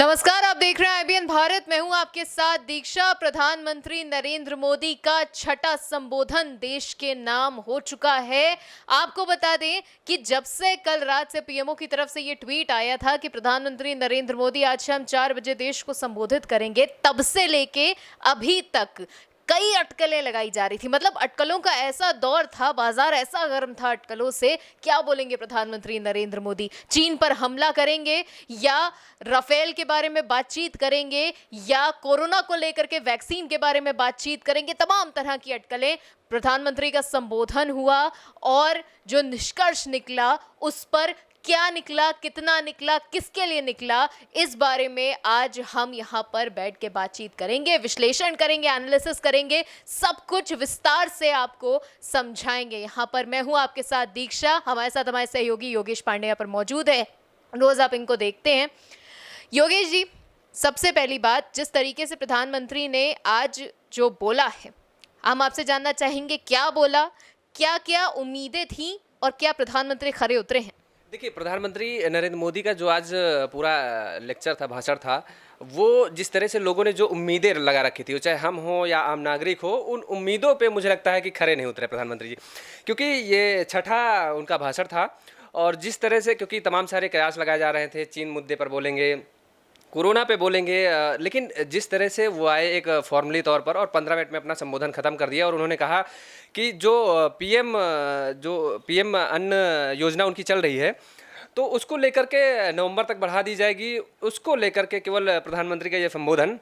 नमस्कार, आप देख रहे हैं आईबीएन भारत। मैं हूं आपके साथ दीक्षा। प्रधानमंत्री नरेंद्र मोदी का छठा संबोधन देश के नाम हो चुका है। आपको बता दें कि जब से कल रात से पीएमओ की तरफ से ये ट्वीट आया था कि प्रधानमंत्री नरेंद्र मोदी आज शाम 4 बजे देश को संबोधित करेंगे, तब से लेके अभी तक कई अटकलें लगाई जा रही थी। मतलब अटकलों का ऐसा दौर था, बाजार ऐसा गर्म था अटकलों से। क्या बोलेंगे प्रधानमंत्री नरेंद्र मोदी? चीन पर हमला करेंगे या राफेल के बारे में बातचीत करेंगे या कोरोना को लेकर के वैक्सीन के बारे में बातचीत करेंगे? तमाम तरह की अटकलें। प्रधानमंत्री का संबोधन हुआ और जो निष्कर्ष निकला उस पर क्या निकला, कितना निकला, किसके लिए निकला, इस बारे में आज हम यहाँ पर बैठ के बातचीत करेंगे, विश्लेषण करेंगे, एनालिसिस करेंगे, सब कुछ विस्तार से आपको समझाएंगे। यहाँ पर मैं हूँ आपके साथ दीक्षा, हमारे साथ हमारे सहयोगी योगेश पांडे यहाँ पर मौजूद है। रोज आप इनको देखते हैं। योगेश जी, सबसे पहली बात, जिस तरीके से प्रधानमंत्री ने आज जो बोला है, हम आपसे जानना चाहेंगे क्या बोला, क्या क्या उम्मीदें थी और क्या प्रधानमंत्री खरे उतरे हैं? देखिए, प्रधानमंत्री नरेंद्र मोदी का जो आज पूरा लेक्चर था, भाषण था, वो जिस तरह से लोगों ने जो उम्मीदें लगा रखी थी, वो चाहे हम हो या आम नागरिक हो, उन उम्मीदों पे मुझे लगता है कि खरे नहीं उतरे प्रधानमंत्री जी। क्योंकि ये छठा उनका भाषण था और जिस तरह से, क्योंकि तमाम सारे कयास लगाए जा रहे थे, चीन मुद्दे पर बोलेंगे, कोरोना पे बोलेंगे, लेकिन जिस तरह से वो आए एक फॉर्मली तौर पर और 15 मिनट में अपना संबोधन ख़त्म कर दिया और उन्होंने कहा कि जो पीएम अन्न योजना उनकी चल रही है, तो उसको लेकर के नवंबर तक बढ़ा दी जाएगी। उसको लेकर के केवल प्रधानमंत्री का ये संबोधन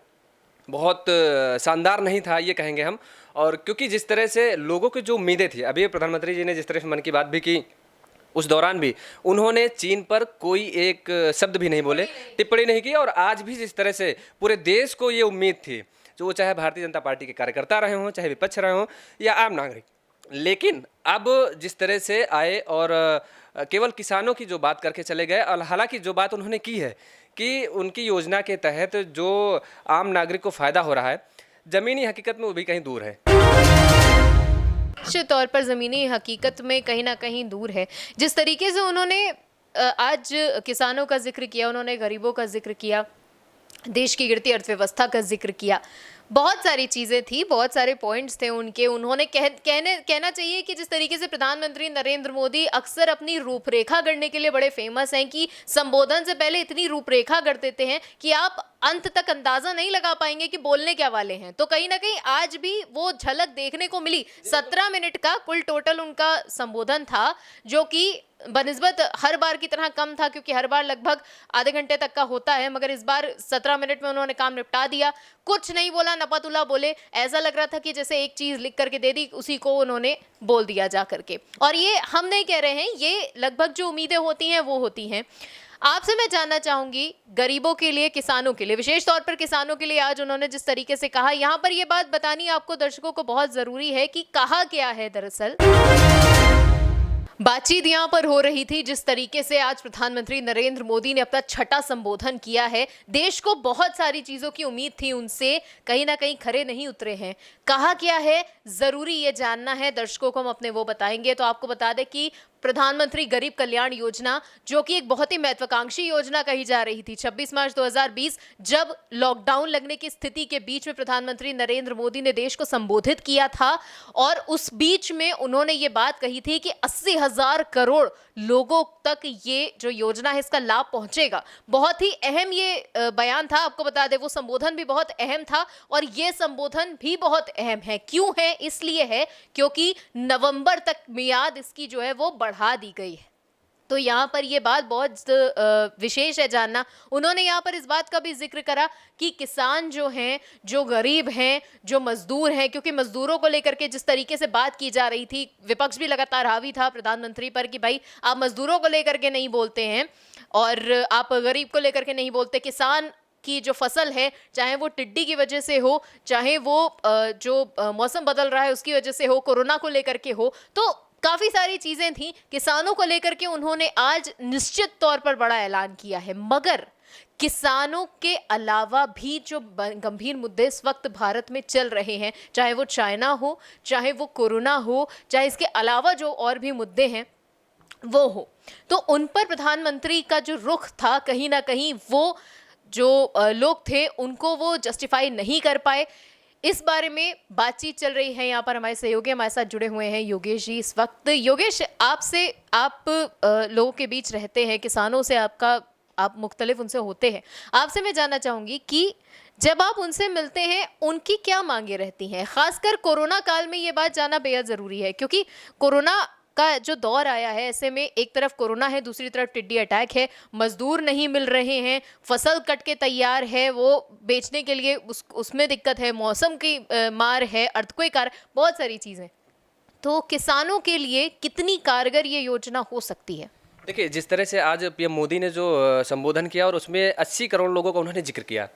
बहुत शानदार नहीं था, ये कहेंगे हम। और क्योंकि जिस तरह से लोगों की जो उम्मीदें थी, अभी प्रधानमंत्री जी ने जिस तरह से मन की बात भी की, उस दौरान भी उन्होंने चीन पर कोई एक शब्द भी नहीं बोले, टिप्पणी नहीं की। और आज भी जिस तरह से पूरे देश को ये उम्मीद थी, जो वो चाहे भारतीय जनता पार्टी के कार्यकर्ता रहे हों, चाहे विपक्ष रहे हों या आम नागरिक, लेकिन अब जिस तरह से आए और केवल किसानों की जो बात करके चले गए, और हालांकि जो बात उन्होंने की है कि उनकी योजना के तहत जो आम नागरिक को फ़ायदा हो रहा है, ज़मीनी हकीकत में वो भी कहीं दूर है। निश्चित तौर पर ज़मीनी हकीकत में कहीं ना कहीं दूर है। जिस तरीके से उन्होंने आज किसानों का जिक्र किया, उन्होंने गरीबों का जिक्र किया, देश की गिरती अर्थव्यवस्था का जिक्र किया, बहुत सारी चीज़ें थी, बहुत सारे पॉइंट्स थे उनके। उन्होंने कहना चाहिए कि जिस तरीके से प्रधानमंत्री नरेंद्र मोदी अक्सर अपनी रूपरेखा गढ़ने के लिए बड़े फेमस हैं कि संबोधन से पहले इतनी रूपरेखा गढ़ देते हैं कि आप अंत तक अंदाजा नहीं लगा पाएंगे कि बोलने क्या वाले हैं। तो कहीं ना कहीं आज भी वो झलक देखने को मिली। 17 मिनट का कुल टोटल उनका संबोधन था, जो कि बनिस्बत हर बार की तरह कम था, क्योंकि हर बार लगभग आधे घंटे तक का होता है, मगर इस बार 17 मिनट में उन्होंने काम निपटा दिया। कुछ नहीं बोला, नपतुला बोले। ऐसा लग रहा था कि जैसे एक चीज लिख करके दे दी, उसी को उन्होंने बोल दिया जा करके। और ये हम नहीं कह रहे हैं, ये लगभग जो उम्मीदें होती हैं वो होती हैं। आपसे मैं जानना चाहूंगी, गरीबों के लिए, किसानों के लिए, विशेष तौर पर किसानों के लिए आज उन्होंने जिस तरीके से कहा, यहाँ पर ये बात बतानी आपको, दर्शकों को बहुत जरूरी है कि कहा क्या है। दरअसल बातचीत यहाँ पर हो रही थी जिस तरीके से आज प्रधानमंत्री नरेंद्र मोदी ने अपना छठा संबोधन किया है। देश को बहुत सारी चीजों की उम्मीद थी उनसे, कहीं ना कहीं खरे नहीं उतरे हैं। कहा क्या है, जरूरी ये जानना है, दर्शकों को हम अपने वो बताएंगे। तो आपको बता दें कि प्रधानमंत्री गरीब कल्याण योजना, जो कि एक बहुत ही महत्वाकांक्षी योजना कही जा रही थी, 26 मार्च 2020 जब लॉकडाउन लगने की स्थिति के बीच में प्रधानमंत्री नरेंद्र मोदी ने देश को संबोधित किया था और उस बीच में उन्होंने ये बात कही थी कि 80,000 करोड़ लोगों तक ये जो योजना है इसका लाभ पहुंचेगा। बहुत ही अहम ये बयान था। आपको बता दें वो संबोधन भी बहुत अहम था और ये संबोधन भी बहुत अहम है। क्यों है? इसलिए है क्योंकि नवंबर तक मियाद इसकी जो है वो बढ़ा दी गई है। तो यहाँ पर ये बात बहुत विशेष है जानना। उन्होंने यहाँ पर इस बात का भी जिक्र करा कि किसान जो हैं, जो गरीब हैं, जो मजदूर हैं, क्योंकि मजदूरों को लेकर के जिस तरीके से बात की जा रही थी, विपक्ष भी लगातार हावी था प्रधानमंत्री पर कि भाई आप मजदूरों को लेकर के नहीं बोलते हैं और आप गरीब को लेकर के नहीं बोलते। किसान की जो फसल है, चाहे वो टिड्डी की वजह से हो, चाहे वो जो मौसम बदल रहा है उसकी वजह से हो, कोरोना को लेकर के हो, तो काफी सारी चीजें थी किसानों को लेकर के। उन्होंने आज निश्चित तौर पर बड़ा ऐलान किया है, मगर किसानों के अलावा भी जो गंभीर मुद्दे इस वक्त भारत में चल रहे हैं, चाहे वो चाइना हो, चाहे वो कोरोना हो, चाहे इसके अलावा जो और भी मुद्दे हैं वो हो, तो उन पर प्रधानमंत्री का जो रुख था कहीं ना कहीं वो जो लोग थे उनको वो जस्टिफाई नहीं कर पाए। इस बारे में बातचीत चल रही है। यहाँ पर हमारे सहयोगी हमारे साथ जुड़े हुए हैं योगेश जी इस वक्त। योगेश, आपसे, आप लोगों के बीच रहते हैं, किसानों से आप मुख्तलिफ उनसे होते हैं। आपसे मैं जानना चाहूँगी कि जब आप उनसे मिलते हैं उनकी क्या मांगे रहती हैं? खासकर कोरोना काल में ये बात जानना बेहद ज़रूरी है, क्योंकि कोरोना का जो दौर आया है, ऐसे में एक तरफ कोरोना है, दूसरी तरफ टिड्डी अटैक है, मजदूर नहीं मिल रहे हैं, फसल कट के तैयार है, वो बेचने के लिए उसमें दिक्कत है, मौसम की मार है, अर्थक्वेक आ रहा है, बहुत सारी चीज़ें। तो किसानों के लिए कितनी कारगर ये योजना हो सकती है? देखिए, जिस तरह से आज पीएम मोदी ने जो संबोधन किया और उसमें 80 करोड़ लोगों का उन्होंने जिक्र किया,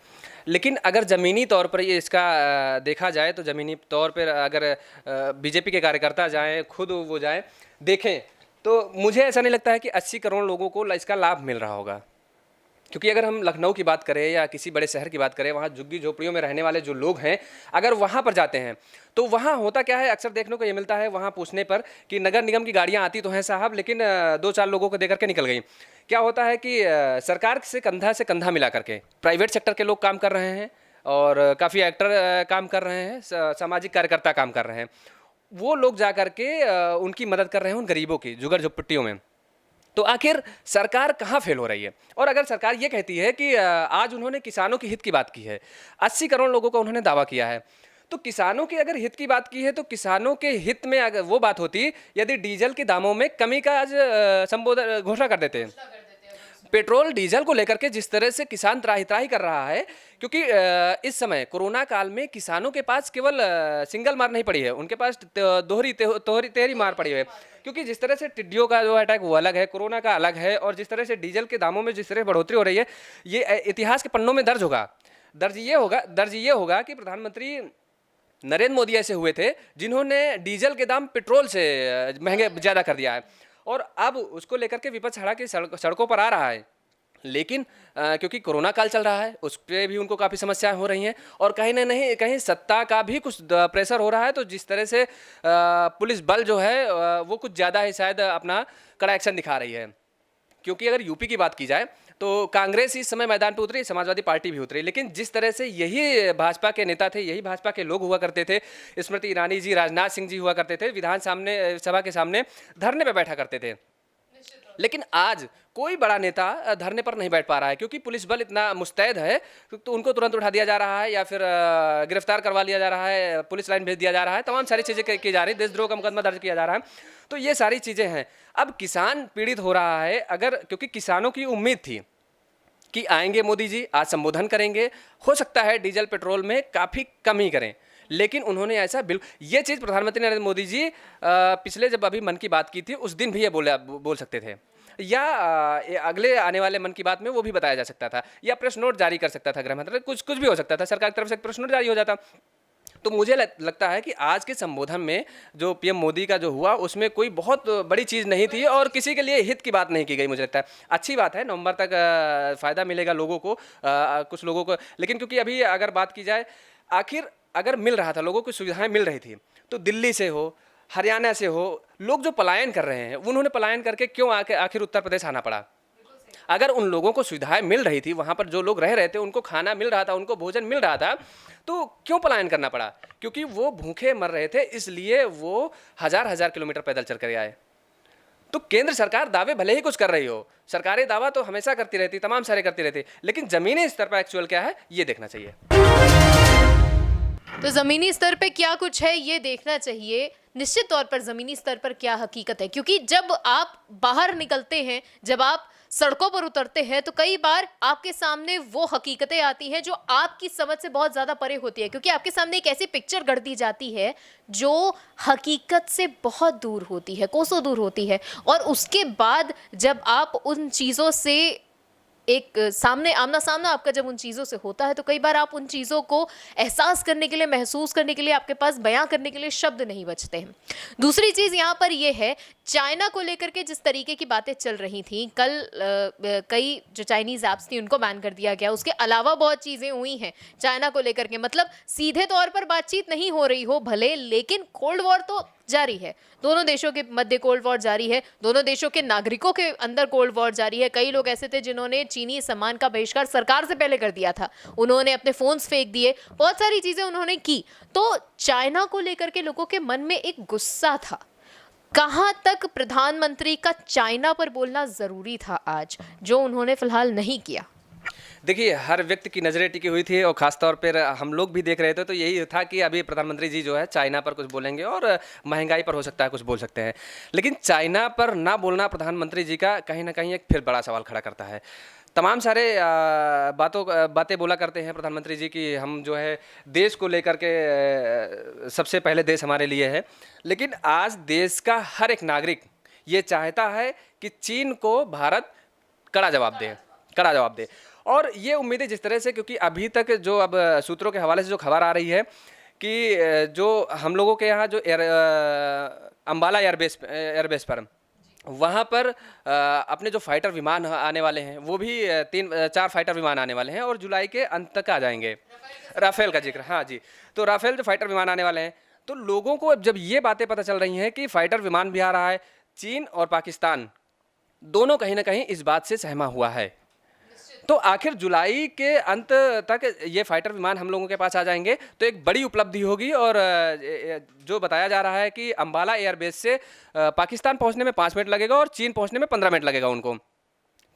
लेकिन अगर ज़मीनी तौर पर ये इसका देखा जाए तो ज़मीनी तौर पर अगर बीजेपी के कार्यकर्ता जाएं, खुद वो जाएं, देखें, तो मुझे ऐसा नहीं लगता है कि 80 करोड़ लोगों को इसका लाभ मिल रहा होगा। क्योंकि अगर हम लखनऊ की बात करें या किसी बड़े शहर की बात करें, वहाँ झुग्गी झोपड़ियों में रहने वाले जो लोग हैं, अगर वहाँ पर जाते हैं तो वहाँ होता क्या है, अक्सर देखने को ये मिलता है वहाँ पूछने पर कि नगर निगम की गाड़ियाँ आती तो हैं साहब, लेकिन 2-4 लोगों को देकर के निकल गई। क्या होता है कि सरकार से कंधा मिला करके प्राइवेट सेक्टर के लोग काम कर रहे हैं और काफ़ी एक्टर काम कर रहे हैं, सामाजिक कार्यकर्ता काम कर रहे हैं। वो लोग जा कर के उनकी मदद कर रहे हैं, उन गरीबों की जुगर झोपड़ियों में। तो आखिर सरकार कहाँ फेल हो रही है? और अगर सरकार ये कहती है कि आज उन्होंने किसानों के हित की बात की है, 80 करोड़ लोगों का उन्होंने दावा किया है, तो किसानों के अगर हित की बात की है तो किसानों के हित में अगर वो बात होती यदि डीजल के दामों में कमी का आज संबोधन घोषणा कर देते हैं। पेट्रोल डीजल को लेकर के जिस तरह से किसान त्राही त्राही कर रहा है, क्योंकि इस समय कोरोना काल में किसानों के पास केवल सिंगल मार नहीं पड़ी है, उनके पास तेहरी मार पड़ी है। क्योंकि जिस तरह से टिड्डियों का जो अटैक वो अलग है, कोरोना का अलग है, और जिस तरह से डीजल के दामों में जिस तरह बढ़ोतरी हो रही है, ये इतिहास के पन्नों में दर्ज होगा। दर्ज ये होगा कि प्रधानमंत्री नरेंद्र मोदी ऐसे हुए थे जिन्होंने डीजल के दाम पेट्रोल से महंगे ज़्यादा कर दिया है, और अब उसको लेकर के विपक्ष खड़ा के सड़कों पर आ रहा है। लेकिन क्योंकि कोरोना काल चल रहा है, उस पर भी उनको काफ़ी समस्याएं हो रही हैं, और कहीं ना नहीं कहीं सत्ता का भी कुछ प्रेशर हो रहा है। तो जिस तरह से पुलिस बल जो है वो कुछ ज़्यादा ही शायद अपना कड़ा एक्शन दिखा रही है। क्योंकि अगर यूपी की बात की जाए तो कांग्रेस इस समय मैदान पर उतरी, समाजवादी पार्टी भी उतरी, लेकिन जिस तरह से यही भाजपा के नेता थे, यही भाजपा के लोग हुआ करते थे, स्मृति ईरानी जी, राजनाथ सिंह जी हुआ करते थे, सभा के सामने धरने पर बैठा करते थे। लेकिन आज कोई बड़ा नेता धरने पर नहीं बैठ पा रहा है, क्योंकि पुलिस बल इतना मुस्तैद है, तो उनको तुरंत उठा दिया जा रहा है या फिर गिरफ्तार करवा लिया जा रहा है, पुलिस लाइन भेज दिया जा रहा है, तमाम सारी चीज़ें की जा रही है, देशद्रोह का मुकदमा दर्ज किया जा रहा है। तो ये सारी चीज़ें हैं। अब किसान पीड़ित हो रहा है, अगर क्योंकि किसानों की उम्मीद थी कि आएंगे मोदी जी, आज संबोधन करेंगे, हो सकता है डीजल पेट्रोल में काफ़ी कमी करें, लेकिन उन्होंने ऐसा ये चीज़ प्रधानमंत्री नरेंद्र मोदी जी पिछले जब अभी मन की बात की थी उस दिन भी ये बोल सकते थे, या अगले आने वाले मन की बात में वो भी बताया जा सकता था, या प्रेस नोट जारी कर सकता था गृह मंत्रालय, कुछ भी हो सकता था, सरकार की तरफ से प्रेस नोट जारी हो जाता। तो मुझे लगता है कि आज के संबोधन में जो पीएम मोदी का जो हुआ उसमें कोई बहुत बड़ी चीज़ नहीं थी और किसी के लिए हित की बात नहीं की गई। मुझे लगता है अच्छी बात है, नवंबर तक फ़ायदा मिलेगा लोगों को, कुछ लोगों को। लेकिन क्योंकि अभी अगर बात की जाए, आखिर अगर मिल रहा था, लोगों को सुविधाएं मिल रही थी, तो दिल्ली से हो, हरियाणा से हो, लोग जो पलायन कर रहे हैं उन्होंने पलायन करके क्यों आखिर उत्तर प्रदेश आना पड़ा? अगर उन लोगों को सुविधाएं मिल रही थी, वहाँ पर जो लोग रह रहे थे उनको खाना मिल रहा था, उनको भोजन मिल रहा था, तो क्यों पलायन करना पड़ा? क्योंकि वो भूखे मर रहे थे, इसलिए वो हजार किलोमीटर पैदल चल कर आए। तो केंद्र सरकार दावे भले ही कुछ कर रही हो, सरकारें दावा तो हमेशा करती रहती, तमाम सारे करती रहती, लेकिन जमीनी स्तर पर एक्चुअल क्या है ये देखना चाहिए। तो ज़मीनी स्तर पे क्या कुछ है ये देखना चाहिए। निश्चित तौर पर ज़मीनी स्तर पर क्या हकीकत है, क्योंकि जब आप बाहर निकलते हैं, जब आप सड़कों पर उतरते हैं, तो कई बार आपके सामने वो हकीकतें आती हैं जो आपकी समझ से बहुत ज़्यादा परे होती है, क्योंकि आपके सामने एक ऐसी पिक्चर गढ़ दी जाती है जो हकीकत से बहुत दूर होती है, कोसों दूर होती है। और उसके बाद जब आप उन चीज़ों से एक आमना सामना आपका जब उन चीज़ों से होता है, तो कई बार आप उन चीज़ों को एहसास करने के लिए, महसूस करने के लिए आपके पास बयां करने के लिए शब्द नहीं बचते हैं। दूसरी चीज़ यहाँ पर यह है, चाइना को लेकर के जिस तरीके की बातें चल रही थी, कल कई जो चाइनीज़ ऐप्स थी उनको बैन कर दिया गया, उसके अलावा बहुत चीज़ें हुई हैं चाइना को लेकर के। मतलब सीधे तौर पर बातचीत नहीं हो रही हो भले, लेकिन कोल्ड वॉर तो जारी है। दोनों देशों के मध्य कोल्ड वॉर जारी है, दोनों देशों के नागरिकों के अंदर कोल्ड वॉर जारी है। कई लोग ऐसे थे जिन्होंने चीनी सामान का बहिष्कार सरकार से पहले कर दिया था, उन्होंने अपने फोन्स फेंक दिए, बहुत सारी चीजें उन्होंने की। तो चाइना को लेकर के लोगों के मन में एक गुस्सा था। कहां तक प्रधानमंत्री का चाइना पर बोलना जरूरी था आज, जो उन्होंने फिलहाल नहीं किया? देखिए, हर व्यक्ति की नज़रें टिकी हुई थी और ख़ासतौर पर हम लोग भी देख रहे थे, तो यही था कि अभी प्रधानमंत्री जी जो है चाइना पर कुछ बोलेंगे और महंगाई पर हो सकता है कुछ बोल सकते हैं। लेकिन चाइना पर ना बोलना प्रधानमंत्री जी का कहीं ना कहीं एक फिर बड़ा सवाल खड़ा करता है। तमाम सारे बातें बोला करते हैं प्रधानमंत्री जी कि हम जो है देश को लेकर के सबसे पहले देश हमारे लिए है। लेकिन आज देश का हर एक नागरिक ये चाहता है कि चीन को भारत कड़ा जवाब दे, कड़ा जवाब दे। और ये उम्मीदें जिस तरह से, क्योंकि अभी तक जो अब सूत्रों के हवाले से जो खबर आ रही है कि जो हम लोगों के यहाँ जो अम्बाला एयरबेस पर वहाँ पर अपने जो फाइटर विमान आने वाले हैं वो भी 3-4 फाइटर विमान आने वाले हैं और जुलाई के अंत तक आ जाएंगे। राफेल का जिक्र, हाँ जी, तो राफेल जो फाइटर विमान आने वाले हैं, तो लोगों को जब ये बातें पता चल रही हैं कि फाइटर विमान भी आ रहा है, चीन और पाकिस्तान दोनों कहीं ना कहीं इस बात से सहमा हुआ है, तो आखिर जुलाई के अंत तक ये फाइटर विमान हम लोगों के पास आ जाएंगे, तो एक बड़ी उपलब्धि होगी। और जो बताया जा रहा है कि अम्बाला एयरबेस से पाकिस्तान पहुंचने में 5 मिनट लगेगा और चीन पहुंचने में 15 मिनट लगेगा उनको।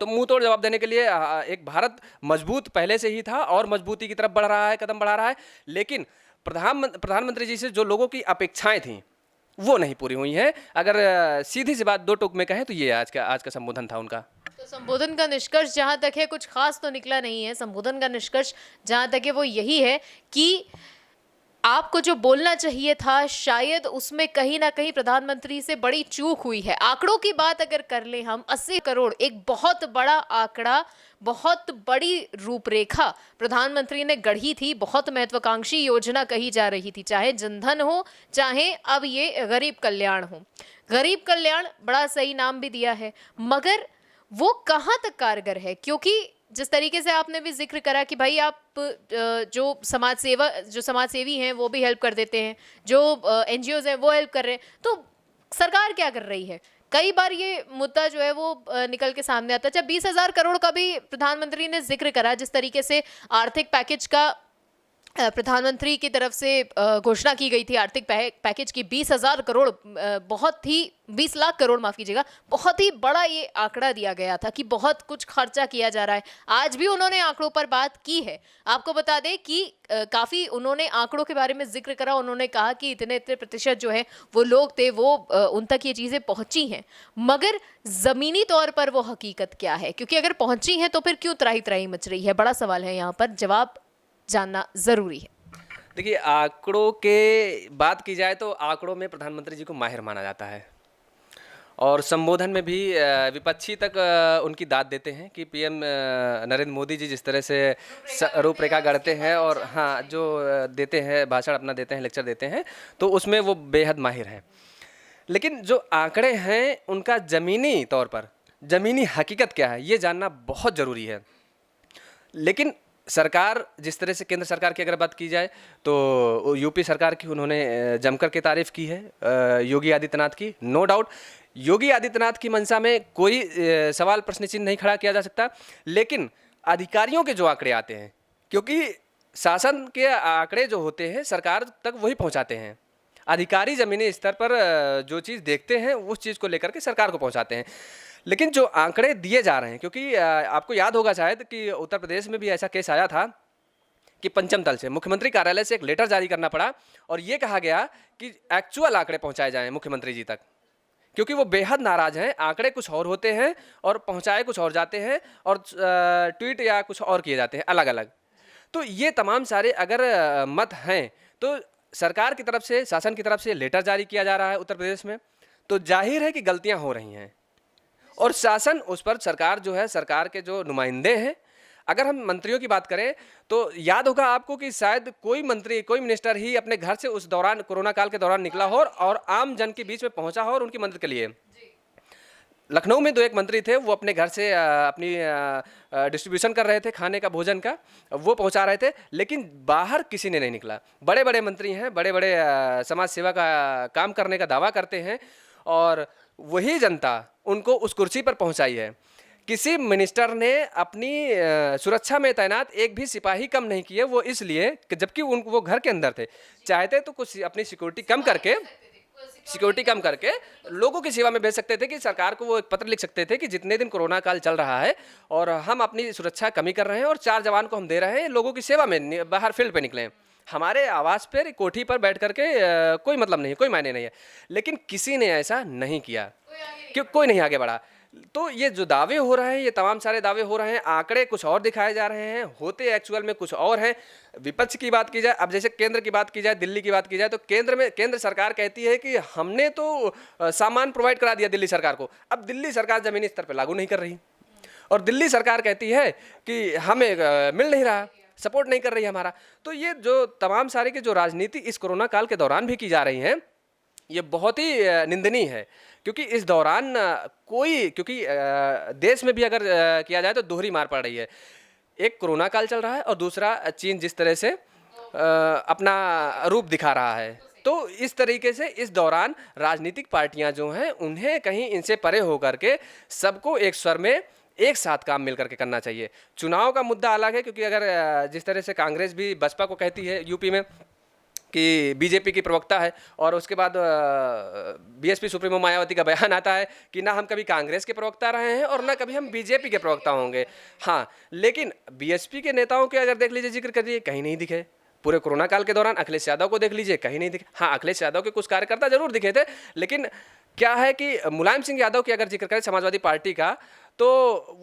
तो मुंह तोड़ जवाब देने के लिए एक भारत मजबूत पहले से ही था और मजबूती की तरफ बढ़ रहा है, कदम बढ़ा रहा है। लेकिन प्रधानमंत्री जी से जो लोगों की अपेक्षाएं थी वो नहीं पूरी हुई हैं। अगर सीधी सी बात 2 टूक में कहें तो ये आज का संबोधन था उनका। तो संबोधन का निष्कर्ष जहां तक है, कुछ खास तो निकला नहीं है। संबोधन का निष्कर्ष जहां तक है वो यही है कि आपको जो बोलना चाहिए था शायद उसमें कहीं ना कहीं प्रधानमंत्री से बड़ी चूक हुई है। आंकड़ों की बात अगर कर लें हम, 80 करोड़ एक बहुत बड़ा आंकड़ा, बहुत बड़ी रूपरेखा प्रधानमंत्री ने गढ़ी थी, बहुत महत्वाकांक्षी योजना कही जा रही थी, चाहे जनधन हो, चाहे अब ये गरीब कल्याण हो। गरीब कल्याण बड़ा सही नाम भी दिया है, मगर वो कहाँ तक कारगर है? क्योंकि जिस तरीके से आपने भी जिक्र करा कि भाई आप जो समाजसेवी हैं वो भी हेल्प कर देते हैं, जो एनजीओज हैं वो हेल्प कर रहे हैं, तो सरकार क्या कर रही है? कई बार ये मुद्दा जो है वो निकल के सामने आता है। जब 20,000 करोड़ का भी प्रधानमंत्री ने जिक्र करा, जिस तरीके से आर्थिक पैकेज का प्रधानमंत्री की तरफ से घोषणा की गई थी, आर्थिक पैकेज की 20,000 करोड़, बहुत ही 20 लाख करोड़ माफ कीजिएगा, बहुत ही बड़ा ये आंकड़ा दिया गया था कि बहुत कुछ खर्चा किया जा रहा है। आज भी उन्होंने आंकड़ों पर बात की है। आपको बता दें कि काफी उन्होंने आंकड़ों के बारे में जिक्र करा। उन्होंने कहा कि इतने इतने प्रतिशत जो है वो लोग थे, वो उन तक ये चीजें पहुंची हैं, मगर जमीनी तौर पर वो हकीकत क्या है? क्योंकि अगर पहुंची है तो फिर क्यों त्राही त्राही मच रही है? बड़ा सवाल है, यहाँ पर जवाब जानना जरूरी है। देखिए, आंकड़ों के बात की जाए तो आंकड़ों में प्रधानमंत्री जी को माहिर माना जाता है और संबोधन में भी विपक्षी तक उनकी दाद देते हैं कि पीएम नरेंद्र मोदी जी जिस तरह से रूपरेखा गढ़ते हैं और हाँ जो देते हैं, भाषण अपना देते हैं, लेक्चर देते हैं, तो उसमें वो बेहद माहिर हैं। लेकिन जो आंकड़े हैं उनका ज़मीनी तौर पर, ज़मीनी हकीकत क्या है, ये जानना बहुत ज़रूरी है। लेकिन सरकार जिस तरह से, केंद्र सरकार की अगर बात की जाए तो यूपी सरकार की उन्होंने जमकर के तारीफ़ की है, योगी आदित्यनाथ की। नो डाउट योगी आदित्यनाथ की मंशा में कोई सवाल प्रश्न चिन्ह नहीं खड़ा किया जा सकता। लेकिन अधिकारियों के जो आंकड़े आते हैं, क्योंकि शासन के आंकड़े जो होते हैं सरकार तक वही पहुंचाते हैं, अधिकारी ज़मीनी स्तर पर जो चीज़ देखते हैं उस चीज़ को लेकर के सरकार को पहुंचाते हैं। लेकिन जो आंकड़े दिए जा रहे हैं, क्योंकि आपको याद होगा शायद कि उत्तर प्रदेश में भी ऐसा केस आया था कि पंचम तल से मुख्यमंत्री कार्यालय से एक लेटर जारी करना पड़ा और ये कहा गया कि एक्चुअल आंकड़े पहुंचाए जाएं मुख्यमंत्री जी तक, क्योंकि वो बेहद नाराज़ हैं। आंकड़े कुछ और होते हैं और पहुंचाए कुछ और जाते हैं और ट्वीट या कुछ और किए जाते हैं अलग अलग। तो ये तमाम सारे अगर मत हैं तो सरकार की तरफ से, शासन की तरफ से लेटर जारी किया जा रहा है उत्तर प्रदेश में, तो जाहिर है कि गलतियां हो रही हैं और शासन उस पर, सरकार जो है, सरकार के जो नुमाइंदे हैं, अगर हम मंत्रियों की बात करें तो याद होगा आपको कि शायद कोई मंत्री, कोई मिनिस्टर ही अपने घर से उस दौरान, कोरोना काल के दौरान निकला हो और आम जन के बीच में पहुंचा हो और उनकी मदद के लिए। लखनऊ में 2-1 मंत्री थे, वो अपने घर से अपनी डिस्ट्रीब्यूशन कर रहे थे खाने का, भोजन का, वो पहुंचा रहे थे, लेकिन बाहर किसी ने नहीं निकला। बड़े बड़े मंत्री हैं, बड़े बड़े समाज सेवा का काम करने का दावा करते हैं, और वही जनता उनको उस कुर्सी पर पहुंचाई है। किसी मिनिस्टर ने अपनी सुरक्षा में तैनात एक भी सिपाही कम नहीं किए, वो इसलिए कि जबकि वो घर के अंदर थे। चाहते तो कुछ अपनी सिक्योरिटी कम करके लोगों की सेवा में भेज सकते थे, कि सरकार को वो एक पत्र लिख सकते थे कि जितने दिन कोरोना काल चल रहा है और हम अपनी सुरक्षा कमी कर रहे हैं और 4 जवान को हम दे रहे हैं, लोगों की सेवा में बाहर फील्ड पे निकले। हमारे आवास पर, कोठी पर बैठ करके कोई मतलब नहीं है, कोई मायने नहीं है। लेकिन किसी ने ऐसा नहीं किया, क्यों कोई नहीं आगे बढ़ा। तो ये जो दावे हो रहे हैं, ये तमाम सारे दावे हो रहे हैं, आंकड़े कुछ और दिखाए जा रहे हैं, होते एक्चुअल में कुछ और हैं। विपक्ष की बात की जाए, अब जैसे केंद्र की बात की जाए, दिल्ली की बात की जाए, तो केंद्र सरकार कहती है कि हमने तो सामान प्रोवाइड करा दिया दिल्ली सरकार को। अब दिल्ली सरकार जमीनी स्तर पर लागू नहीं कर रही, और दिल्ली सरकार कहती है कि हमें मिल नहीं रहा, सपोर्ट नहीं कर रही है हमारा। तो ये जो तमाम सारे की जो राजनीति इस कोरोना काल के दौरान भी की जा रही है, ये बहुत ही निंदनीय है। क्योंकि इस दौरान क्योंकि देश में भी अगर किया जाए तो दोहरी मार पड़ रही है। एक कोरोना काल चल रहा है, और दूसरा चीन जिस तरह से अपना रूप दिखा रहा है। तो इस तरीके से इस दौरान राजनीतिक पार्टियां जो हैं, उन्हें कहीं इनसे परे होकर के सबको एक स्वर में एक साथ काम मिल करके करना चाहिए। चुनाव का मुद्दा अलग है, क्योंकि अगर जिस तरह से कांग्रेस भी बसपा को कहती है यूपी में कि बीजेपी की प्रवक्ता है, और उसके बाद बीएसपी सुप्रीमो मायावती का बयान आता है कि ना हम कभी कांग्रेस के प्रवक्ता रहे हैं और ना कभी हम बीजेपी के प्रवक्ता होंगे। हाँ, लेकिन बीएसपी के नेताओं के अगर देख लीजिए, जिक्र करिए, कहीं नहीं दिखे। पूरे कोरोना काल के दौरान अखिलेश यादव को देख लीजिए, कहीं नहीं दिखे। हाँ, अखिलेश यादव के कुछ कार्यकर्ता जरूर दिखे थे, लेकिन क्या है कि मुलायम सिंह यादव की अगर जिक्र करें समाजवादी पार्टी का, तो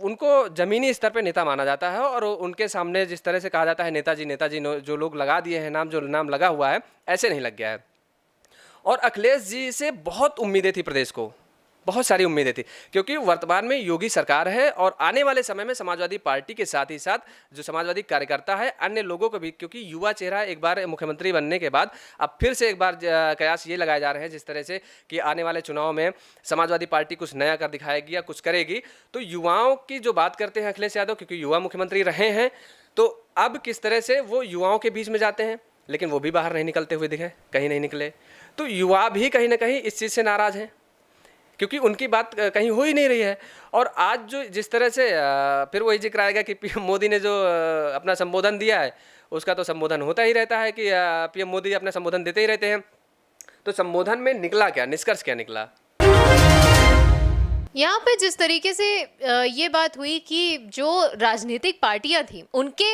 उनको जमीनी स्तर पे नेता माना जाता है, और उनके सामने जिस तरह से कहा जाता है नेताजी नेताजी, जो लोग लगा दिए हैं नाम, जो नाम लगा हुआ है, ऐसे नहीं लग गया है। और अखिलेश जी से बहुत उम्मीदें थी प्रदेश को, बहुत सारी उम्मीदें थी, क्योंकि वर्तमान में योगी सरकार है, और आने वाले समय में समाजवादी पार्टी के साथ ही साथ जो समाजवादी कार्यकर्ता है, अन्य लोगों को भी, क्योंकि युवा चेहरा एक बार मुख्यमंत्री बनने के बाद अब फिर से एक बार कयास ये लगाए जा रहे हैं जिस तरह से कि आने वाले चुनाव में समाजवादी पार्टी कुछ नया कर दिखाएगी या कुछ करेगी। तो युवाओं की जो बात करते हैं अखिलेश यादव, क्योंकि युवा मुख्यमंत्री रहे हैं, तो अब किस तरह से वो युवाओं के बीच में जाते हैं, लेकिन वो भी बाहर नहीं निकलते हुए दिखे, कहीं नहीं निकले। तो युवा भी कहीं ना कहीं इस चीज़ से नाराज़ हैं, क्योंकि उनकी बात कहीं हो ही नहीं रही है। और आज जो जिस तरह से फिर वही जिक्र आएगा कि पीएम मोदी ने जो अपना संबोधन दिया है, उसका तो संबोधन होता ही रहता है कि पीएम मोदी अपना संबोधन देते ही रहते हैं। तो संबोधन में निकला क्या, निष्कर्ष क्या निकला? यहाँ पे जिस तरीके से ये बात हुई कि जो राजनीतिक पार्टियां थी, उनके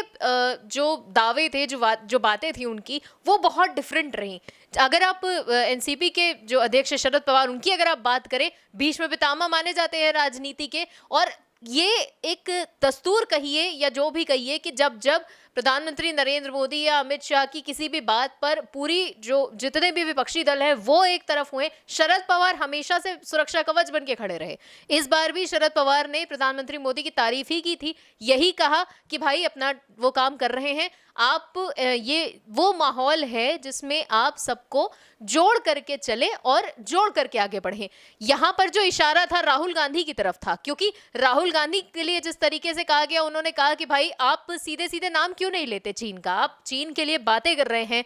जो दावे थे, जो बातें थी उनकी, वो बहुत डिफरेंट रहीं। अगर आप एनसीपी के जो अध्यक्ष शरद पवार, उनकी अगर आप बात करें, भीष्म पितामह माने जाते हैं राजनीति के, और ये एक दस्तूर कहिए या जो भी कहिए कि जब जब प्रधानमंत्री नरेंद्र मोदी या अमित शाह की किसी भी बात पर पूरी जो जितने भी विपक्षी दल हैं वो एक तरफ हुए, शरद पवार हमेशा से सुरक्षा कवच बन के खड़े रहे। इस बार भी शरद पवार ने प्रधानमंत्री मोदी की तारीफ ही की थी, यही कहा कि भाई अपना वो काम कर रहे हैं आप, ये वो माहौल है जिसमें आप सबको जोड़ करके चले और जोड़ करके आगे बढ़ें। यहाँ पर जो इशारा था राहुल गांधी की तरफ था, क्योंकि राहुल गांधी के लिए जिस तरीके से कहा गया, उन्होंने कहा कि भाई आप सीधे सीधे नाम क्यों नहीं लेते चीन का, आप चीन के लिए बातें कर रहे हैं,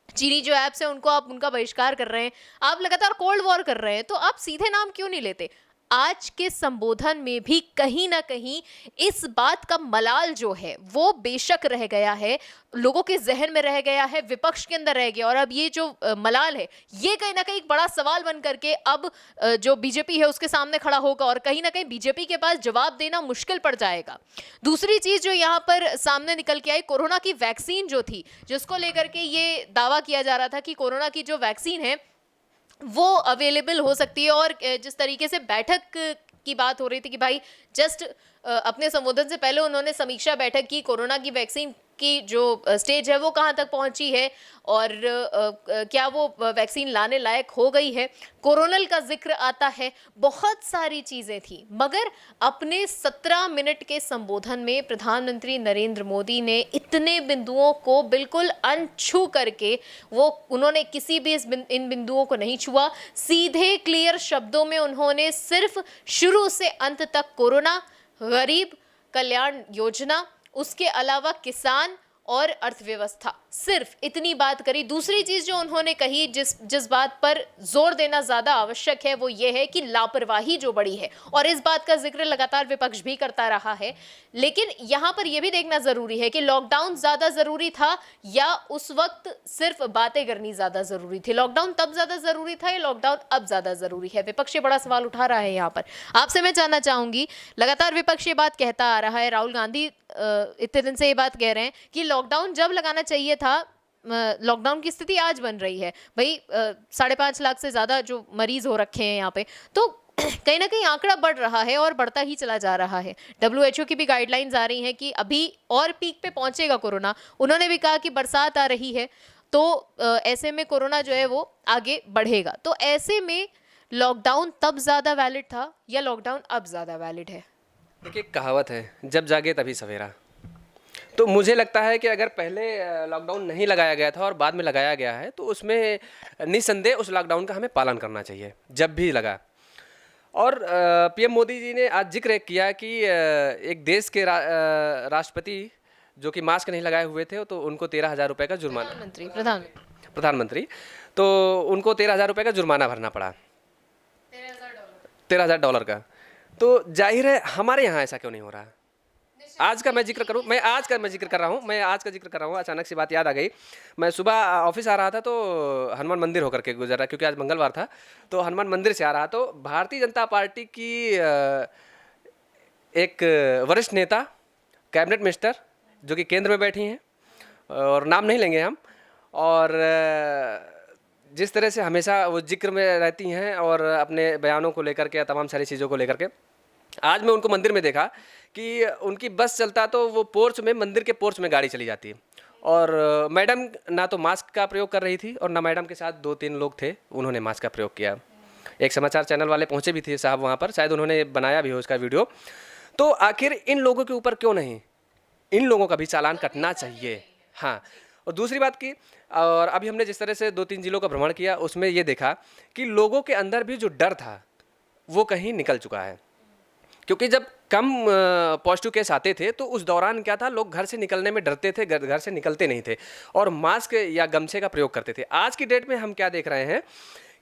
चीनी जो ऐप्स है उनको आप उनका बहिष्कार कर रहे हैं, आप लगातार कोल्ड वॉर कर रहे हैं, तो आप सीधे नाम क्यों नहीं लेते। आज के संबोधन में भी कहीं ना कहीं इस बात का मलाल जो है वो बेशक रह गया है, लोगों के जहन में रह गया है, विपक्ष के अंदर रह गया, और अब ये जो मलाल है ये कहीं ना कहीं एक बड़ा सवाल बन करके अब जो बीजेपी है उसके सामने खड़ा होगा, और कहीं ना कहीं बीजेपी के पास जवाब देना मुश्किल पड़ जाएगा। दूसरी चीज जो यहाँ पर सामने निकल के आई, कोरोना की वैक्सीन जो थी, जिसको लेकर के ये दावा किया जा रहा था कि कोरोना की जो वैक्सीन है वो अवेलेबल हो सकती है, और जिस तरीके से बैठक की बात हो रही थी कि भाई जस्ट अपने संबोधन से पहले उन्होंने समीक्षा बैठक की, कोरोना की वैक्सीन की जो स्टेज है वो कहाँ तक पहुंची है और क्या वो वैक्सीन लाने लायक हो गई है, कोरोनल का जिक्र आता है, बहुत सारी चीजें थी। मगर अपने 17 मिनट के संबोधन में प्रधानमंत्री नरेंद्र मोदी ने इतने बिंदुओं को बिल्कुल अनछू करके उन्होंने किसी भी इन बिंदुओं को नहीं छुआ। सीधे क्लियर शब्दों में उन्होंने सिर्फ शुरू से अंत तक कोरोना, गरीब कल्याण योजना, उसके अलावा किसान और अर्थव्यवस्था, सिर्फ इतनी बात करी। दूसरी चीज जो उन्होंने कही, जिस बात पर जोर देना ज्यादा आवश्यक है, वो ये है कि लापरवाही जो बड़ी है, और इस बात का जिक्र लगातार विपक्ष भी करता रहा है। लेकिन यहां पर यह भी देखना जरूरी है कि लॉकडाउन ज्यादा जरूरी था या उस वक्त सिर्फ बातें करनी ज्यादा जरूरी थी। लॉकडाउन तब ज्यादा जरूरी था या लॉकडाउन अब ज्यादा जरूरी है? विपक्ष ये बड़ा सवाल उठा रहा है। यहाँ पर आपसे मैं जानना चाहूंगी, लगातार विपक्ष ये बात कहता आ रहा है, राहुल गांधी इतने दिन से ये बात कह रहे हैं कि लॉकडाउन जब लगाना चाहिए था, लॉकडाउन की स्थिति आज बन रही है। भाई 5.5 लाख से ज्यादा जो मरीज हो रखे हैं यहाँ पे, तो कहीं ना कहीं आंकड़ा बढ़ रहा है और बढ़ता ही चला जा रहा है। WHO की भी गाइडलाइंस आ रही हैं कि अभी और पीक पे पहुंचेगा कोरोना। उन्होंने भी कहा कि बरसात आ रही है, तो ऐसे में कोरोना जो है वो आगे बढ़ेगा। तो ऐसे में लॉकडाउन तब ज्यादा वैलिड था या लॉकडाउन अब ज्यादा वैलिड है? देखिए, कहावत है, जब जागे तभी सवेरा। तो मुझे लगता है कि अगर पहले लॉकडाउन नहीं लगाया गया था और बाद में लगाया गया है, तो उसमें निस्संदेह उस लॉकडाउन का हमें पालन करना चाहिए जब भी लगा। और PM मोदी जी ने आज जिक्र किया कि एक देश के राष्ट्रपति जो कि मास्क नहीं लगाए हुए थे, तो उनको 13,000 रुपये का जुर्माना, प्रधानमंत्री, तो उनको 13,000 रुपये का जुर्माना भरना पड़ा, $13,000 का। तो जाहिर है हमारे यहाँ ऐसा क्यों नहीं हो रहा? आज का मैं जिक्र करूँ, मैं आज का जिक्र कर रहा हूँ। अचानक से बात याद आ गई। मैं सुबह ऑफिस आ रहा था तो हनुमान मंदिर होकर के गुजर रहा, क्योंकि आज मंगलवार था, तो हनुमान मंदिर से आ रहा, तो भारतीय जनता पार्टी की एक वरिष्ठ नेता, कैबिनेट मिनिस्टर, जो कि केंद्र में बैठी हैं, और नाम नहीं लेंगे हम, और जिस तरह से हमेशा वो जिक्र में रहती हैं और अपने बयानों को लेकर के, तमाम सारी चीज़ों को लेकर के, आज मैं उनको मंदिर में देखा कि उनकी बस चलता तो वो पोर्च में, मंदिर के पोर्च में गाड़ी चली जाती है। और मैडम ना तो मास्क का प्रयोग कर रही थी, और ना मैडम के साथ 2-3 लोग थे, उन्होंने मास्क का प्रयोग किया। एक समाचार चैनल वाले पहुंचे भी थे साहब वहाँ पर, शायद उन्होंने बनाया भी हो उसका वीडियो। तो आखिर इन लोगों के ऊपर क्यों नहीं, इन लोगों का भी चालान कटना चाहिए। हाँ, और दूसरी बात की, और अभी हमने जिस तरह से 2-3 जिलों का भ्रमण किया, उसमें ये देखा कि लोगों के अंदर भी जो डर था वो कहीं निकल चुका है। क्योंकि जब कम पॉजिटिव केस आते थे, तो उस दौरान क्या था, लोग घर से निकलने में डरते थे, घर से निकलते नहीं थे, और मास्क या गमछे का प्रयोग करते थे। आज की डेट में हम क्या देख रहे हैं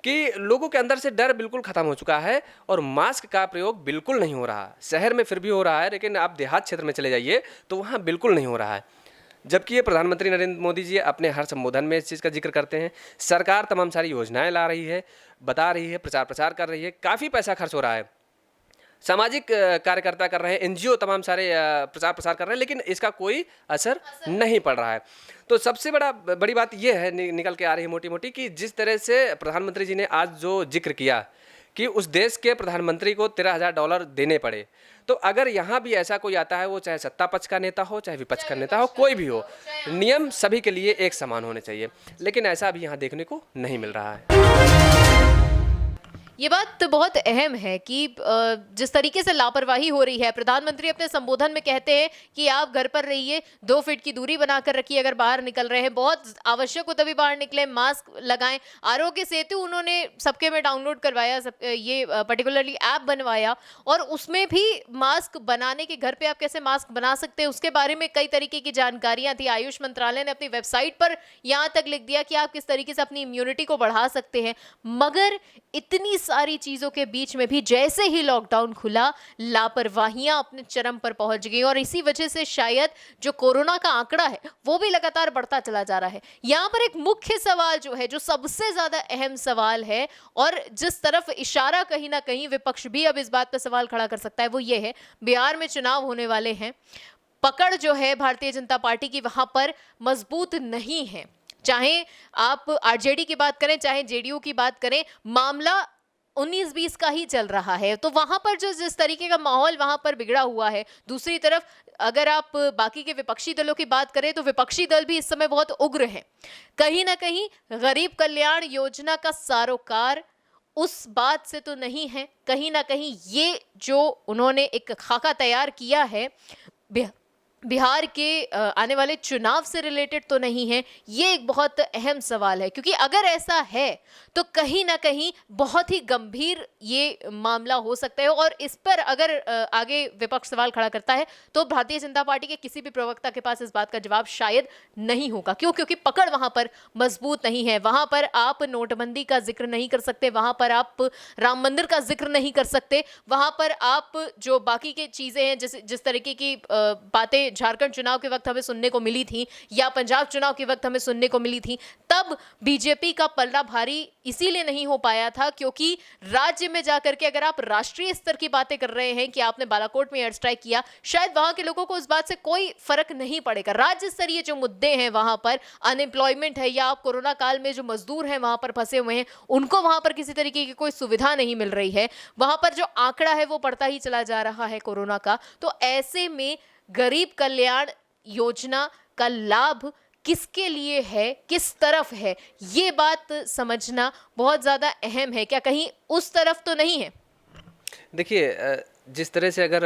कि लोगों के अंदर से डर बिल्कुल ख़त्म हो चुका है, और मास्क का प्रयोग बिल्कुल नहीं हो रहा। शहर में फिर भी हो रहा है, लेकिन आप देहात क्षेत्र में चले जाइए तो वहाँ बिल्कुल नहीं हो रहा है। जबकि ये प्रधानमंत्री नरेंद्र मोदी जी अपने हर संबोधन में इस चीज़ का जिक्र करते हैं। सरकार तमाम सारी योजनाएं ला रही है, बता रही है, प्रचार प्रसार कर रही है, काफ़ी पैसा खर्च हो रहा है, सामाजिक कार्यकर्ता कर रहे हैं, NGO तमाम सारे प्रचार प्रसार कर रहे हैं, लेकिन इसका कोई असर नहीं पड़ रहा है। तो सबसे बड़ी बात यह है निकल के आ रही है मोटी मोटी, कि जिस तरह से प्रधानमंत्री जी ने आज जो जिक्र किया कि उस देश के प्रधानमंत्री को $13,000 देने पड़े, तो अगर यहाँ भी ऐसा कोई आता है, वो चाहे सत्ता पक्ष का नेता हो, चाहे विपक्ष का नेता हो, कोई भी हो, नियम सभी के लिए एक समान होने चाहिए, लेकिन ऐसा अभी यहाँ देखने को नहीं मिल रहा है। ये बात तो बहुत अहम है कि जिस तरीके से लापरवाही हो रही है। प्रधानमंत्री अपने संबोधन में कहते हैं कि आप घर पर रहिए, 2 फीट की दूरी बनाकर रखिए, अगर बाहर निकल रहे हैं, बहुत आवश्यक हो तभी बाहर निकले, मास्क लगाएं। आरोग्य सेतु उन्होंने सबके में डाउनलोड करवाया, ये पर्टिकुलरली ऐप बनवाया, और उसमें भी मास्क बनाने के, घर पे आप कैसे मास्क बना सकते हैं उसके बारे में कई तरीके की जानकारियां थी। आयुष मंत्रालय ने अपनी वेबसाइट पर यहाँ तक लिख दिया कि आप किस तरीके से अपनी इम्यूनिटी को बढ़ा सकते हैं। मगर इतनी सारी चीजों के बीच में भी जैसे ही लॉकडाउन खुला, लापरवाहियां अपने चरम पर पहुंच गई, और इसी वजह से शायद जो कोरोना का आंकड़ा है वो भी लगातार बढ़ता चला जा रहा है। यहां पर एक मुख्य सवाल जो है, जो सबसे ज्यादा अहम सवाल है, और जिस तरफ इशारा कहीं ना कहीं विपक्ष भी अब इस बात पर सवाल खड़ा कर सकता है, वो ये है, बिहार में चुनाव होने वाले हैं, पकड़ जो है भारतीय जनता पार्टी की वहां पर मजबूत नहीं है। चाहे आप RJD की बात करें, चाहे JDU की बात करें, मामला 19-20 का ही चल रहा है। तो वहां पर जो जिस तरीके का माहौल वहां पर बिगड़ा हुआ है, दूसरी तरफ अगर आप बाकी के विपक्षी दलों की बात करें तो विपक्षी दल भी इस समय बहुत उग्र हैं। कहीं ना कहीं गरीब कल्याण योजना का सरोकार उस बात से तो नहीं है, कहीं ना कहीं ये जो उन्होंने एक खाका तैयार किया है बिहार के आने वाले चुनाव से रिलेटेड तो नहीं है। ये एक बहुत अहम सवाल है, क्योंकि अगर ऐसा है तो कहीं ना कहीं बहुत ही गंभीर ये मामला हो सकता है। और इस पर अगर आगे विपक्ष सवाल खड़ा करता है तो भारतीय जनता पार्टी के किसी भी प्रवक्ता के पास इस बात का जवाब शायद नहीं होगा। क्यों? क्योंकि पकड़ वहां पर मजबूत नहीं है। वहां पर आप नोटबंदी का जिक्र नहीं कर सकते, वहां पर आप राम मंदिर का जिक्र नहीं कर सकते, वहां पर आप जो बाकी की चीजें हैं जिस तरीके की बातें झारखंड चुनाव के वक्त हमें सुनने को मिली थी या पंजाब चुनाव के वक्त हमें सुनने को मिली थी, तब बीजेपी का पलड़ा भारी इसीलिए नहीं हो पाया था क्योंकि राज्य में जाकर के अगर आप राष्ट्रीय स्तर की बातें कर रहे हैं कि आपने बालाकोट में एयर स्ट्राइक किया, शायद वहां के लोगों को उस बात से कोई फर्क नहीं पड़ेगा। राज्य स्तरीय जो मुद्दे हैं, वहां पर अनएम्प्लॉयमेंट है या आप कोरोना काल में जो मजदूर हैं वहां पर फंसे हुए हैं, उनको वहां पर किसी तरीके की कोई सुविधा नहीं मिल रही है, वहां पर जो आंकड़ा है वो बढ़ता ही चला जा रहा है कोरोना का। तो ऐसे में गरीब कल्याण योजना का लाभ किसके लिए है, किस तरफ है, ये बात समझना बहुत ज़्यादा अहम है। क्या कहीं उस तरफ तो नहीं है? देखिए, जिस तरह से अगर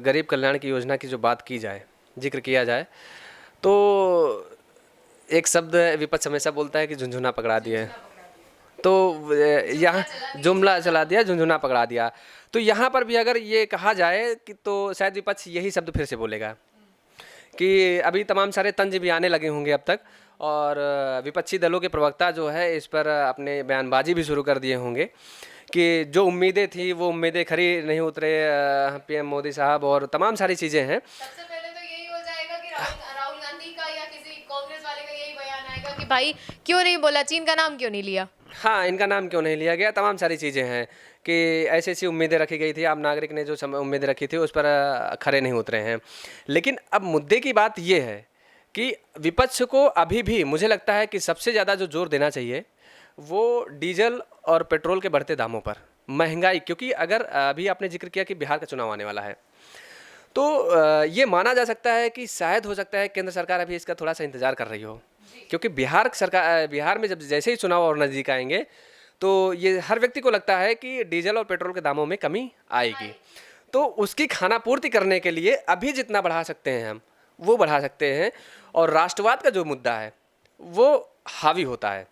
गरीब कल्याण की योजना की जो बात की जाए, जिक्र किया जाए, तो एक शब्द विपक्ष हमेशा बोलता है कि झुनझुना पकड़ा दिया है। तो यहाँ जुमला चला दिया, झुनझुना पकड़ा दिया। तो यहाँ पर भी अगर ये कहा जाए कि तो शायद विपक्ष यही शब्द फिर से बोलेगा कि अभी तमाम सारे तंज भी आने लगे होंगे अब तक, और विपक्षी दलों के प्रवक्ता जो है इस पर अपने बयानबाजी भी शुरू कर दिए होंगे कि जो उम्मीदें थी वो उम्मीदें खरी नहीं उतरे पीएम मोदी साहब, और तमाम सारी चीज़ें हैं। सबसे पहले तो यही हो जाएगा कि राहुल गांधी का या किसी कांग्रेस वाले का यही बयान आएगा कि भाई क्यों नहीं बोला, चीन का नाम क्यों नहीं लिया, हाँ, इनका नाम क्यों नहीं लिया गया। तमाम सारी चीज़ें हैं कि ऐसी ऐसी उम्मीदें रखी गई थी, आम नागरिक ने जो उम्मीदें रखी थी उस पर खरे नहीं उतरे हैं। लेकिन अब मुद्दे की बात ये है कि विपक्ष को अभी भी मुझे लगता है कि सबसे ज़्यादा जो जोर देना चाहिए वो डीजल और पेट्रोल के बढ़ते दामों पर, महंगाई। क्योंकि अगर अभी आपने जिक्र किया कि बिहार का चुनाव आने वाला है, तो ये माना जा सकता है कि शायद हो सकता है केंद्र सरकार अभी इसका थोड़ा सा इंतज़ार कर रही हो, क्योंकि बिहार में जब जैसे ही चुनाव और नज़दीक आएंगे तो ये हर व्यक्ति को लगता है कि डीजल और पेट्रोल के दामों में कमी आएगी। तो उसकी खानापूर्ति करने के लिए अभी जितना बढ़ा सकते हैं हम वो बढ़ा सकते हैं, और राष्ट्रवाद का जो मुद्दा है वो हावी होता है।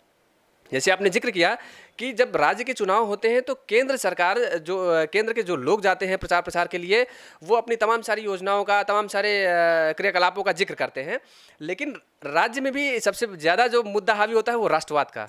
जैसे आपने जिक्र किया कि जब राज्य के चुनाव होते हैं तो केंद्र सरकार केंद्र के जो लोग जाते हैं प्रचार प्रसार के लिए, वो अपनी तमाम सारी योजनाओं का, तमाम सारे क्रियाकलापों का जिक्र करते हैं, लेकिन राज्य में भी सबसे ज़्यादा जो मुद्दा हावी होता है वो राष्ट्रवाद का।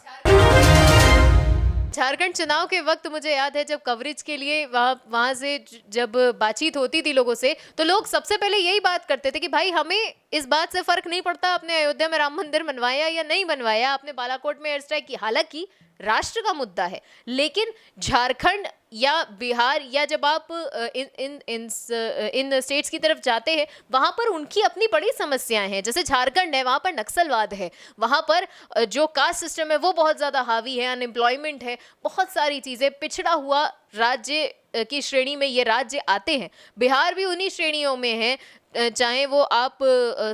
झारखंड चुनाव के वक्त मुझे याद है जब कवरेज के लिए वहाँ से जब बातचीत होती थी लोगों से, तो लोग सबसे पहले यही बात करते थे कि भाई हमें इस बात से फर्क नहीं पड़ता आपने अयोध्या में राम मंदिर बनवाया या नहीं बनवाया, आपने बालाकोट में एयर स्ट्राइक की, हालांकि राष्ट्र का मुद्दा है। लेकिन झारखंड या बिहार या जब आप इन स्टेट्स की तरफ जाते हैं, वहाँ पर उनकी अपनी बड़ी समस्याएं हैं। जैसे झारखंड है, वहाँ पर नक्सलवाद है, वहाँ पर जो कास्ट सिस्टम है वो बहुत ज़्यादा हावी है, अनएम्प्लॉयमेंट है, बहुत सारी चीज़ें, पिछड़ा हुआ राज्य की श्रेणी में ये राज्य आते हैं। बिहार भी उन्हीं श्रेणियों में है, चाहे वो आप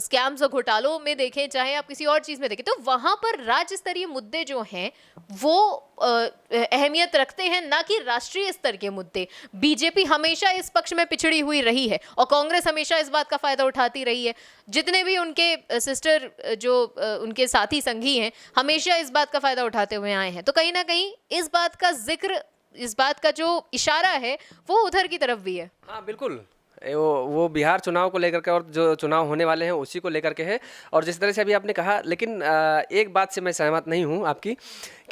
स्कैम्स और घोटालों में देखें, चाहे आप किसी और चीज़ में देखें। तो वहाँ पर राज्य स्तरीय मुद्दे जो हैं वो अहमियत रखते हैं, ना कि राष्ट्रीय स्तर के मुद्दे। बीजेपी हमेशा इस पक्ष में पिछड़ी हुई रही है और कांग्रेस हमेशा इस बात का फ़ायदा उठाती रही है। जितने भी उनके सिस्टर जो उनके साथी संगी हैं, हमेशा इस बात का फ़ायदा उठाते हुए आए हैं। तो कहीं ना कहीं इस बात का जिक्र, इस बात का जो इशारा है वो उधर की तरफ भी है। हाँ बिल्कुल, वो बिहार चुनाव को लेकर के और जो चुनाव होने वाले हैं उसी को लेकर के है। और जिस तरह से अभी आपने कहा, लेकिन एक बात से मैं सहमत नहीं हूँ आपकी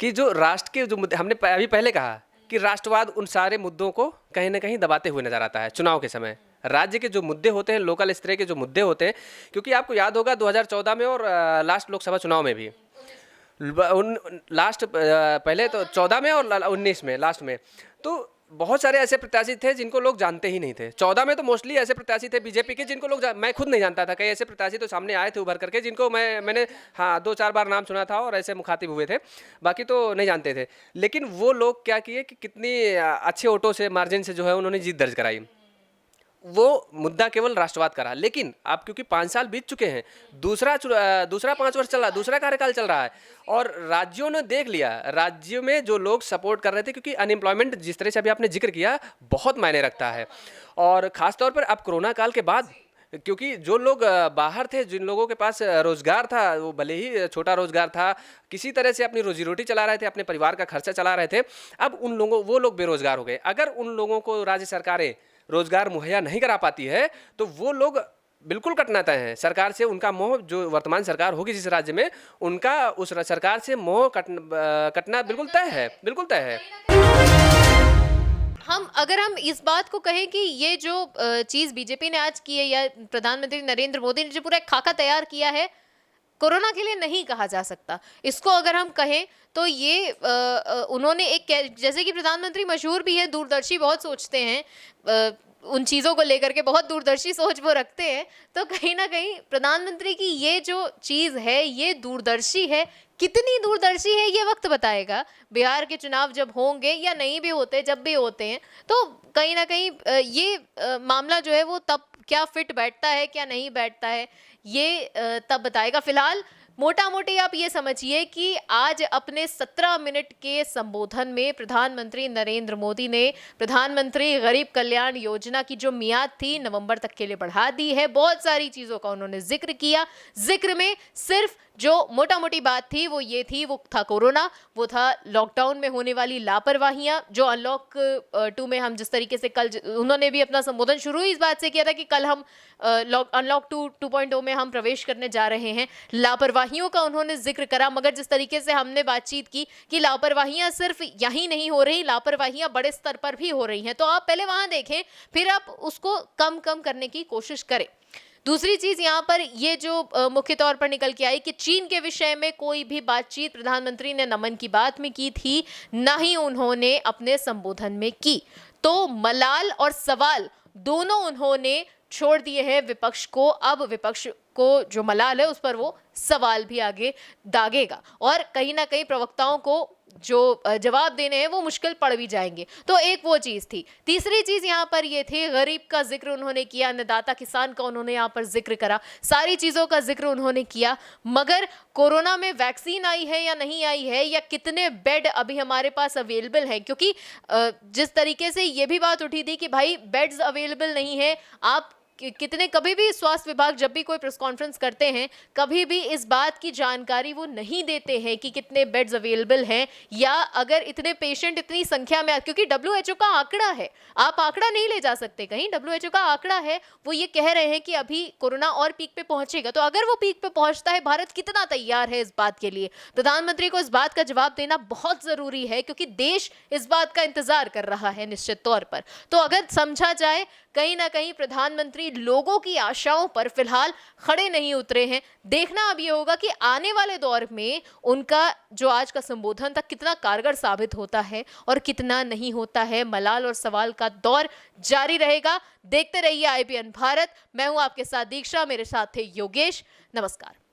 कि जो राष्ट्र के जो मुद्दे, हमने अभी पहले कहा कि राष्ट्रवाद उन सारे मुद्दों को कहीं ना कहीं दबाते हुए नजर आता है चुनाव के समय। राज्य के जो मुद्दे होते हैं, लोकल स्तर के जो मुद्दे होते हैं, क्योंकि आपको याद होगा 2014 में और लास्ट लोकसभा चुनाव में भी पहले तो 14 में और 19 में लास्ट में, तो बहुत सारे ऐसे प्रत्याशी थे जिनको लोग जानते ही नहीं थे। 14 में तो मोस्टली ऐसे प्रत्याशी थे बीजेपी के जिनको लोग मैं खुद नहीं जानता था। कई ऐसे प्रत्याशी तो सामने आए थे उभर करके जिनको मैंने हाँ 2-4 बार नाम सुना था और ऐसे मुखातिब हुए थे, बाकी तो नहीं जानते थे। लेकिन वो लोग क्या किए कि कितनी अच्छे वोटों से, मार्जिन से जो है उन्होंने जीत दर्ज कराई। वो मुद्दा केवल राष्ट्रवाद का रहा। लेकिन अब क्योंकि 5 साल बीत चुके हैं, दूसरा 5 वर्ष चल रहा है, दूसरा कार्यकाल चल रहा है और राज्यों ने देख लिया, राज्यों में जो लोग सपोर्ट कर रहे थे, क्योंकि अनएम्प्लॉयमेंट जिस तरह से अभी आपने जिक्र किया बहुत मायने रखता है। और ख़ासतौर पर अब कोरोना काल के बाद, क्योंकि जो लोग बाहर थे, जिन लोगों के पास रोज़गार था, वो भले ही छोटा रोज़गार था, किसी तरह से अपनी रोजी रोटी चला रहे थे, अपने परिवार का खर्चा चला रहे थे, अब वो लोग बेरोज़गार हो गए। अगर उन लोगों को राज्य सरकारें रोजगार मुहैया नहीं करा पाती है तो वो लोग बिल्कुल कटना तय है। सरकार से उनका मोह, जो वर्तमान सरकार होगी जिस राज्य में, उनका उस सरकार से मोह कटना बिल्कुल तय है, बिल्कुल तय है। अगर हम इस बात को कहें कि ये जो चीज बीजेपी ने आज की है या प्रधानमंत्री नरेंद्र मोदी ने जो पूरा खाका तैयार किया है, कोरोना के लिए नहीं कहा जा सकता। इसको अगर हम कहें तो ये उन्होंने एक, जैसे कि प्रधानमंत्री मशहूर भी है, दूरदर्शी बहुत सोचते हैं, उन चीज़ों को लेकर के बहुत दूरदर्शी सोच वो रखते हैं, तो कहीं ना कहीं प्रधानमंत्री की ये जो चीज़ है ये दूरदर्शी है। कितनी दूरदर्शी है ये वक्त बताएगा। बिहार के चुनाव जब होंगे या नहीं भी होते, जब भी होते हैं, तो कहीं ना कहीं ये मामला जो है वो तब क्या फिट बैठता है क्या नहीं बैठता है ये तब बताएगा। फिलहाल मोटा मोटी आप ये समझिए कि आज अपने 17 मिनट के संबोधन में प्रधानमंत्री नरेंद्र मोदी ने प्रधानमंत्री गरीब कल्याण योजना की जो मियाद थी नवंबर तक के लिए बढ़ा दी है। बहुत सारी चीज़ों का उन्होंने जिक्र किया। जिक्र में सिर्फ जो मोटा मोटी बात थी वो ये थी, वो था कोरोना, वो था लॉकडाउन में होने वाली लापरवाहियां, जो अनलॉक 2 में हम जिस तरीके से कल उन्होंने भी अपना संबोधन शुरू इस बात से किया था कि कल हम अनलॉक 2.0 में हम प्रवेश करने जा रहे हैं। लापरवाहियों का उन्होंने जिक्र करा, मगर जिस तरीके से हमने बातचीत की कि लापरवाहियां सिर्फ यहीं नहीं हो रही, लापरवाहियां बड़े स्तर पर भी हो रही हैं, तो आप पहले वहां देखें, फिर आप उसको कम करने की कोशिश करें। दूसरी चीज यहाँ पर ये जो मुख्य तौर पर निकल के आई कि चीन के विषय में कोई भी बातचीत प्रधानमंत्री ने नमन की बात में की थी, ना ही उन्होंने अपने संबोधन में की। तो मलाल और सवाल दोनों उन्होंने छोड़ दिए हैं विपक्ष को। अब विपक्ष को जो मलाल है उस पर वो सवाल भी आगे दागेगा और कहीं ना कहीं प्रवक्ताओं को जो जवाब देने हैं वो मुश्किल पड़ भी जाएंगे। तो एक वो चीज़ थी। तीसरी चीज़ यहाँ पर ये थी, गरीब का जिक्र उन्होंने किया, अन्नदाता किसान का उन्होंने यहाँ पर जिक्र करा, सारी चीज़ों का जिक्र उन्होंने किया। मगर कोरोना में वैक्सीन आई है या नहीं आई है, या कितने बेड अभी हमारे पास अवेलेबल हैं, क्योंकि जिस तरीके से ये भी बात उठी थी कि भाई बेड्स अवेलेबल नहीं है, आप कितने, कभी भी स्वास्थ्य विभाग जब भी कोई प्रेस कॉन्फ्रेंस करते हैं कभी भी इस बात की जानकारी वो नहीं देते हैं कि कितने बेड्स अवेलेबल हैं, या अगर इतने पेशेंट इतनी संख्या में, क्योंकि WHO का आंकड़ा है, आप आंकड़ा नहीं ले जा सकते कहीं, WHO का आंकड़ा है, वो ये कह रहे हैं कि अभी कोरोना और पीक पे पहुंचेगा। तो अगर वो पीक पे पहुंचता है, भारत कितना तैयार है इस बात के लिए? प्रधानमंत्री को इस बात का जवाब देना बहुत जरूरी है, क्योंकि देश इस बात का इंतजार कर रहा है निश्चित तौर पर। तो अगर समझा जाए, कहीं ना कहीं प्रधानमंत्री लोगों की आशाओं पर फिलहाल खड़े नहीं उतरे हैं। देखना अब ये होगा कि आने वाले दौर में उनका जो आज का संबोधन था कितना कारगर साबित होता है और कितना नहीं होता है। मलाल और सवाल का दौर जारी रहेगा। देखते रहिए IBN भारत। मैं हूं आपके साथ दीक्षा, मेरे साथ थे योगेश। नमस्कार।